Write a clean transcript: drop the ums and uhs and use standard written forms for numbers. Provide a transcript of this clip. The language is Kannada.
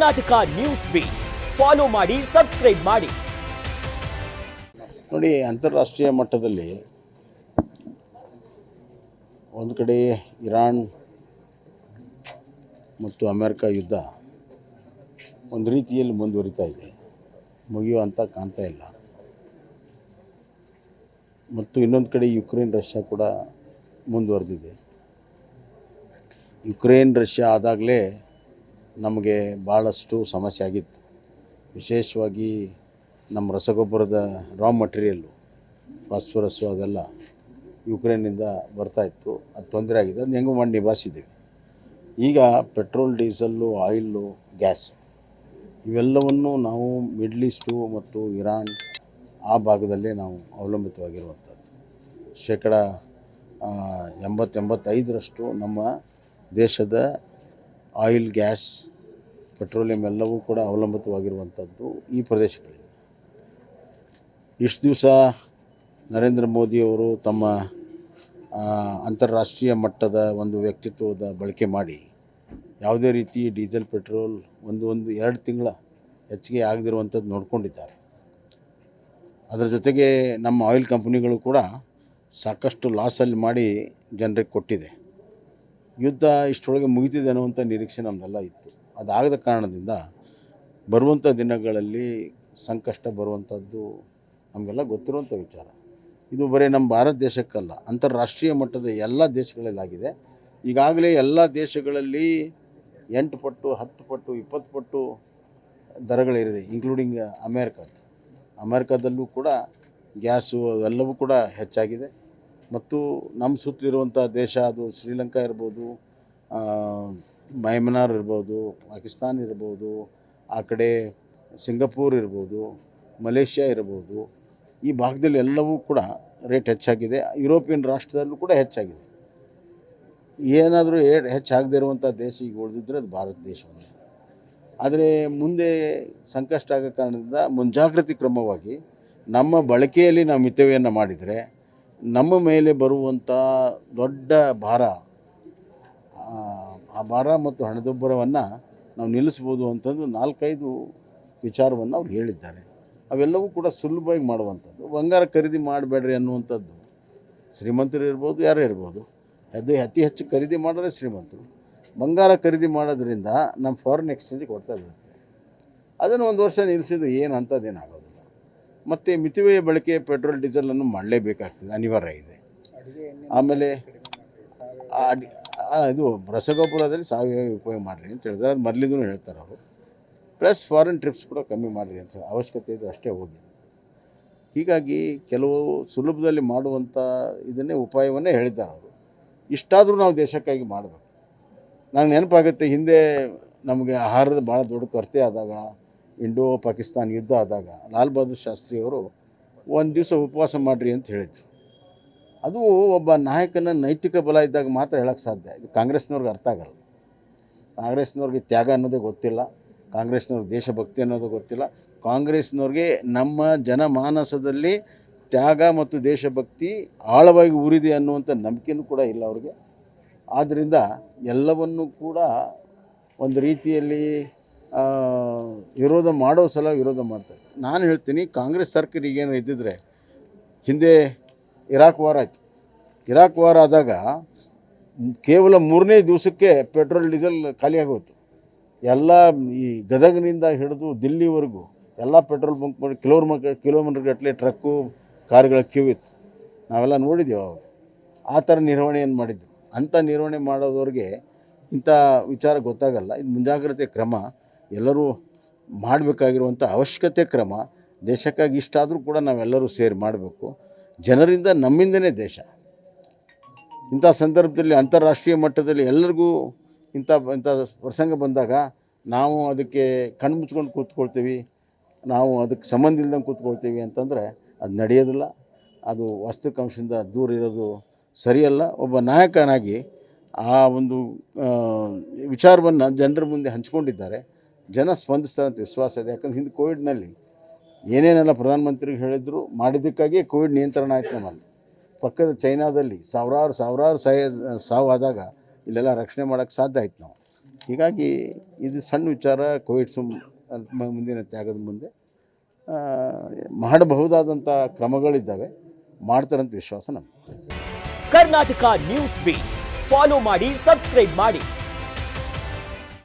ಕರ್ನಾಟಕ ನ್ಯೂಸ್ ಬೀಟ್ ಫಾಲೋ ಮಾಡಿ, ಸಬ್ಸ್ಕ್ರೈಬ್ ಮಾಡಿ. ನೋಡಿ, ಅಂತಾರಾಷ್ಟ್ರೀಯ ಮಟ್ಟದಲ್ಲಿ ಒಂದು ಕಡೆ ಇರಾನ್ ಮತ್ತು ಅಮೆರಿಕ ಯುದ್ಧ ಒಂದು ರೀತಿಯಲ್ಲಿ ಮುಂದುವರಿತಾ ಇದೆ, ಮುಗಿಯುವಂತ ಕಾಣ್ತಾ ಇಲ್ಲ. ಮತ್ತು ಇನ್ನೊಂದು ಕಡೆ ಯುಕ್ರೇನ್ ರಷ್ಯಾ ಕೂಡ ಮುಂದುವರೆದಿದೆ. ಯುಕ್ರೇನ್ ರಷ್ಯಾ ಆದಾಗಲೇ ನಮಗೆ ಭಾಳಷ್ಟು ಸಮಸ್ಯೆ ಆಗಿತ್ತು. ವಿಶೇಷವಾಗಿ ನಮ್ಮ ರಸಗೊಬ್ಬರದ ರಾ ಮಟೀರಿಯಲ್ಲು, ಫಾಸ್ಫರಸ್ಸು ಅದೆಲ್ಲ ಯುಕ್ರೇನಿಂದ ಬರ್ತಾಯಿತ್ತು. ಅದು ತೊಂದರೆ ಆಗಿದೆ. ಅದು ಹೆಂಗೂ ಮಾಡಿ ನಿಭಾಯಿಸಿದ್ದೀವಿ. ಈಗ ಪೆಟ್ರೋಲ್, ಡೀಸಲ್ಲು, ಆಯಿಲ್ಲು, ಗ್ಯಾಸ್ ಇವೆಲ್ಲವನ್ನು ನಾವು ಮಿಡ್ಲ್ ಈಸ್ಟು ಮತ್ತು ಇರಾನ್ ಆ ಭಾಗದಲ್ಲೇ ನಾವು ಅವಲಂಬಿತವಾಗಿರುವಂಥದ್ದು. ಶೇಕಡ 80-85ರಷ್ಟು ನಮ್ಮ ದೇಶದ ಆಯಿಲ್, ಗ್ಯಾಸ್, ಪೆಟ್ರೋಲಿಯಂ ಎಲ್ಲವೂ ಕೂಡ ಅವಲಂಬಿತವಾಗಿರುವಂಥದ್ದು ಈ ಪ್ರದೇಶಗಳಿದೆ. ಇಷ್ಟು ದಿವಸ ನರೇಂದ್ರ ಮೋದಿಯವರು ತಮ್ಮ ಅಂತಾರಾಷ್ಟ್ರೀಯ ಮಟ್ಟದ ಒಂದು ವ್ಯಕ್ತಿತ್ವದ ಬಳಕೆ ಮಾಡಿ ಯಾವುದೇ ರೀತಿ ಡೀಸೆಲ್, ಪೆಟ್ರೋಲ್ ಒಂದು 2 ತಿಂಗಳ ಹೆಚ್ಚಿಗೆ ಆಗದಿರುವಂಥದ್ದು ನೋಡ್ಕೊಂಡಿದ್ದಾರೆ. ಅದರ ಜೊತೆಗೆ ನಮ್ಮ ಆಯಿಲ್ ಕಂಪ್ನಿಗಳು ಕೂಡ ಸಾಕಷ್ಟು ಲಾಸಲ್ಲಿ ಮಾಡಿ ಜನರಿಗೆ ಕೊಟ್ಟಿದೆ. ಯುದ್ಧ ಇಷ್ಟರೊಳಗೆ ಮುಗಿತಿದೆ ಅನ್ನುವಂಥ ನಿರೀಕ್ಷೆ ನಮ್ಮದೆಲ್ಲ ಇತ್ತು. ಅದಾಗದ ಕಾರಣದಿಂದ ಬರುವಂಥ ದಿನಗಳಲ್ಲಿ ಸಂಕಷ್ಟ ಬರುವಂಥದ್ದು ನಮಗೆಲ್ಲ ಗೊತ್ತಿರುವಂಥ ವಿಚಾರ. ಇದು ಬರೀ ನಮ್ಮ ಭಾರತ ದೇಶಕ್ಕಲ್ಲ, ಅಂತಾರಾಷ್ಟ್ರೀಯ ಮಟ್ಟದ ಎಲ್ಲ ದೇಶಗಳಲ್ಲಾಗಿದೆ. ಈಗಾಗಲೇ ಎಲ್ಲ ದೇಶಗಳಲ್ಲಿ 8 ಪಟ್ಟು, 10 ಪಟ್ಟು, 20 ಪಟ್ಟು ದರಗಳಿದೆ, ಇನ್ಕ್ಲೂಡಿಂಗ್ ಅಮೇರಿಕಾದಲ್ಲೂ ಕೂಡ ಗ್ಯಾಸು ಅವೆಲ್ಲವೂ ಕೂಡ ಹೆಚ್ಚಾಗಿದೆ. ಮತ್ತು ನಮ್ಮ ಸುತ್ತಲಿರುವಂಥ ದೇಶ, ಅದು ಶ್ರೀಲಂಕಾ ಇರ್ಬೋದು, ಮಯನ್ಮಾರ್ ಇರ್ಬೋದು, ಪಾಕಿಸ್ತಾನ ಇರ್ಬೋದು, ಆ ಕಡೆ ಸಿಂಗಪೂರ್ ಇರ್ಬೋದು, ಮಲೇಷ್ಯಾ ಇರ್ಬೋದು, ಈ ಭಾಗದಲ್ಲಿ ಎಲ್ಲವೂ ಕೂಡ ರೇಟ್ ಹೆಚ್ಚಾಗಿದೆ. ಯುರೋಪಿಯನ್ ರಾಷ್ಟ್ರದಲ್ಲೂ ಕೂಡ ಹೆಚ್ಚಾಗಿದೆ. ಏನಾದರೂ ಹೆಚ್ಚಾಗದೇ ಇರುವಂಥ ದೇಶ ಈಗ ಉಳಿದಿದ್ದರೆ ಅದು ಭಾರತ ದೇಶವನ್ನು. ಆದರೆ ಮುಂದೆ ಸಂಕಷ್ಟ ಆಗೋ ಕಾರಣದಿಂದ ಮುಂಜಾಗ್ರತೆ ಕ್ರಮವಾಗಿ ನಮ್ಮ ಬಳಕೆಯಲ್ಲಿ ನಾವು ಮಿತವ್ಯಯನ್ನು ಮಾಡಿದರೆ ನಮ್ಮ ಮೇಲೆ ಬರುವಂಥ ದೊಡ್ಡ ಭಾರ, ಆ ಭಾರ ಮತ್ತು ಹಣದುಬ್ಬರವನ್ನು ನಾವು ನಿಲ್ಲಿಸ್ಬೋದು ಅಂತಂದು 4-5 ವಿಚಾರವನ್ನು ಅವ್ರು ಹೇಳಿದ್ದಾರೆ. ಅವೆಲ್ಲವೂ ಕೂಡ ಸುಲಭವಾಗಿ ಮಾಡುವಂಥದ್ದು. ಬಂಗಾರ ಖರೀದಿ ಮಾಡಬೇಡ್ರಿ ಅನ್ನುವಂಥದ್ದು ಶ್ರೀಮಂತರು ಇರ್ಬೋದು, ಯಾರೇ ಇರ್ಬೋದು, ಅದು ಅತಿ ಹೆಚ್ಚು ಖರೀದಿ ಮಾಡೋರೆ ಶ್ರೀಮಂತರು. ಬಂಗಾರ ಖರೀದಿ ಮಾಡೋದ್ರಿಂದ ನಮ್ಮ ಫಾರಿನ್ ಎಕ್ಸ್ಚೇಂಜಿಗೆ ಕೊಡ್ತಾ ಬೀಳುತ್ತೆ. ಅದನ್ನು 1 ವರ್ಷ ನಿಲ್ಲಿಸಿದ್ದು ಏನು ಅಂಥದ್ದೇನಾಗೋದಿಲ್ಲ. ಮತ್ತು ಮಿತವ್ಯಯ ಬಳಕೆ ಪೆಟ್ರೋಲ್, ಡೀಸೆಲನ್ನು ಮಾಡಲೇಬೇಕಾಗ್ತದೆ, ಅನಿವಾರ್ಯ ಇದೆ. ಆಮೇಲೆ ಇದು ರಸಗೊಬ್ಬರದಲ್ಲಿ ಸಾವಯವ ಉಪಯೋಗ ಮಾಡಿರಿ ಅಂತ ಹೇಳಿದ್ರೆ ಅದು ಮೊದಲಿಂದೂ ಹೇಳ್ತಾರೆ ಅವರು. ಪ್ಲಸ್ ಫಾರಿನ್ ಟ್ರಿಪ್ಸ್ ಕೂಡ ಕಮ್ಮಿ ಮಾಡಿರಿ ಅಂತ ಅವಶ್ಯಕತೆ ಇದೆ, ಅಷ್ಟೇ ಹೋಗಿ. ಹೀಗಾಗಿ ಕೆಲವು ಸುಲಭದಲ್ಲಿ ಮಾಡುವಂಥ ಇದನ್ನೇ ಉಪಾಯವನ್ನೇ ಹೇಳಿದ್ದಾರೆ ಅವರು. ಇಷ್ಟಾದರೂ ನಾವು ದೇಶಕ್ಕಾಗಿ ಮಾಡಬೇಕು. ನಂಗೆ ನೆನಪಾಗುತ್ತೆ, ಹಿಂದೆ ನಮಗೆ ಆಹಾರದ ಭಾಳ ದೊಡ್ಡ ಕೊರತೆ ಆದಾಗ, ಇಂಡೋ ಪಾಕಿಸ್ತಾನ್ ಯುದ್ಧ ಆದಾಗ ಲಾಲ್ ಬಹದ್ದೂರ್ ಶಾಸ್ತ್ರಿಯವರು 1 ದಿವಸ ಉಪವಾಸ ಮಾಡಿರಿ ಅಂತ ಹೇಳಿದರು. ಅದು ಒಬ್ಬ ನಾಯಕನ ನೈತಿಕ ಬಲ ಇದ್ದಾಗ ಮಾತ್ರ ಹೇಳೋಕ್ಕೆ ಸಾಧ್ಯ. ಇದು ಕಾಂಗ್ರೆಸ್ನವ್ರಿಗೆ ಅರ್ಥ ಆಗಲ್ಲ. ಕಾಂಗ್ರೆಸ್ನವ್ರಿಗೆ ತ್ಯಾಗ ಅನ್ನೋದೇ ಗೊತ್ತಿಲ್ಲ, ಕಾಂಗ್ರೆಸ್ನವ್ರಿಗೆ ದೇಶಭಕ್ತಿ ಅನ್ನೋದು ಗೊತ್ತಿಲ್ಲ. ಕಾಂಗ್ರೆಸ್ನವ್ರಿಗೆ ನಮ್ಮ ಜನಮಾನಸದಲ್ಲಿ ತ್ಯಾಗ ಮತ್ತು ದೇಶಭಕ್ತಿ ಆಳವಾಗಿ ಊರಿದೆ ಅನ್ನುವಂಥ ನಂಬಿಕೆಯೂ ಕೂಡ ಇಲ್ಲ ಅವ್ರಿಗೆ. ಆದ್ದರಿಂದ ಎಲ್ಲವನ್ನೂ ಕೂಡ ಒಂದು ರೀತಿಯಲ್ಲಿ ವಿರೋಧ ಮಾಡೋ ಸಲ ವಿರೋಧ ಮಾಡ್ತಾರೆ. ನಾನು ಹೇಳ್ತೀನಿ, ಕಾಂಗ್ರೆಸ್ ಸರ್ಕಾರ ಈಗೇನು ಇದ್ದಿದ್ರೆ, ಹಿಂದೆ ಇರಾಕ್ ವಾರ್ ಆಯಿತು. ಇರಾಕ್ ವಾರ್ ಆದಾಗ ಕೇವಲ 3ನೇ ದಿವಸಕ್ಕೆ ಪೆಟ್ರೋಲ್, ಡೀಸೆಲ್ ಖಾಲಿಯಾಗೋಯ್ತು. ಎಲ್ಲ ಈ ಗದಗನಿಂದ ಹಿಡಿದು ದಿಲ್ಲಿವರೆಗೂ ಎಲ್ಲ ಪೆಟ್ರೋಲ್ ಬಂಕ್ ಮಾಡಿ ಕಿಲೋಮೀಟರ್ ಗಟ್ಟಲೆ ಟ್ರಕ್ಕು, ಕಾರುಗಳ ಕ್ಯೂ ಇತ್ತು. ನಾವೆಲ್ಲ ನೋಡಿದ್ದೀವಿ ಅವಾಗ. ಆ ಥರ ನಿರ್ವಹಣೆಯನ್ನು ಮಾಡಿದ್ದು. ಅಂಥ ನಿರ್ವಹಣೆ ಮಾಡೋದವ್ರಿಗೆ ಇಂಥ ವಿಚಾರ ಗೊತ್ತಾಗಲ್ಲ. ಇದು ಮುಂಜಾಗ್ರತೆ ಕ್ರಮ, ಎಲ್ಲರೂ ಮಾಡಬೇಕಾಗಿರುವಂಥ ಅವಶ್ಯಕತೆ ಕ್ರಮ. ದೇಶಕ್ಕಾಗಿ ಇಷ್ಟಾದರೂ ಕೂಡ ನಾವೆಲ್ಲರೂ ಸೇರಿ ಮಾಡಬೇಕು. ಜನರಿಂದ ನಮ್ಮಿಂದನೇ ದೇಶ. ಇಂಥ ಸಂದರ್ಭದಲ್ಲಿ ಅಂತಾರಾಷ್ಟ್ರೀಯ ಮಟ್ಟದಲ್ಲಿ ಎಲ್ಲರಿಗೂ ಇಂಥ ಪ್ರಸಂಗ ಬಂದಾಗ ನಾವು ಅದಕ್ಕೆ ಕಣ್ಣು ಮುಚ್ಕೊಂಡು ಕೂತ್ಕೊಳ್ತೀವಿ, ನಾವು ಅದಕ್ಕೆ ಸಂಬಂಧ ಇಲ್ದಂಗೆ ಕೂತ್ಕೊಳ್ತೀವಿ ಅಂತಂದರೆ ಅದು ನಡೆಯೋದಿಲ್ಲ. ಅದು ವಾಸ್ತವಿಕಾಂಶದಿಂದ ದೂರ ಇರೋದು ಸರಿಯಲ್ಲ. ಒಬ್ಬ ನಾಯಕನಾಗಿ ಆ ಒಂದು ವಿಚಾರವನ್ನು ಜನರ ಮುಂದೆ ಹಂಚ್ಕೊಂಡಿದ್ದಾರೆ. ಜನ ಸ್ಪಂದಿಸ್ತಾರೆ ಅಂತ ವಿಶ್ವಾಸ ಇದೆ. ಯಾಕಂದ್ರೆ ಹಿಂದೆ ಕೋವಿಡ್ನಲ್ಲಿ ಏನೇನೆಲ್ಲ ಪ್ರಧಾನಮಂತ್ರಿಗೆ ಹೇಳಿದ್ರು ಮಾಡಿದ್ದಕ್ಕಾಗಿಯೇ ಕೋವಿಡ್ ನಿಯಂತ್ರಣ ಆಯ್ತು. ನಮ್ಮಲ್ಲಿ ಪಕ್ಕದ ಚೈನಾದಲ್ಲಿ ಸಾವಿರಾರು ಸಾವು ಆದಾಗ ಇಲ್ಲೆಲ್ಲ ರಕ್ಷಣೆ ಮಾಡೋಕ್ಕೆ ಸಾಧ್ಯ ಆಯ್ತು ನಾವು. ಹೀಗಾಗಿ ಇದು ಸಣ್ಣ ವಿಚಾರ. ಕೋವಿಡ್ ಮುಂದಿನ ತ್ಯಾಗದ ಮುಂದೆ ಮಾಡಬಹುದಾದಂಥ ಕ್ರಮಗಳಿದ್ದಾವೆ, ಮಾಡ್ತಾರಂತ ವಿಶ್ವಾಸ ನಮಗೆ. ಕರ್ನಾಟಕ ನ್ಯೂಸ್ ಬೀಟ್ ಫಾಲೋ ಮಾಡಿ, ಸಬ್ಸ್ಕ್ರೈಬ್ ಮಾಡಿ.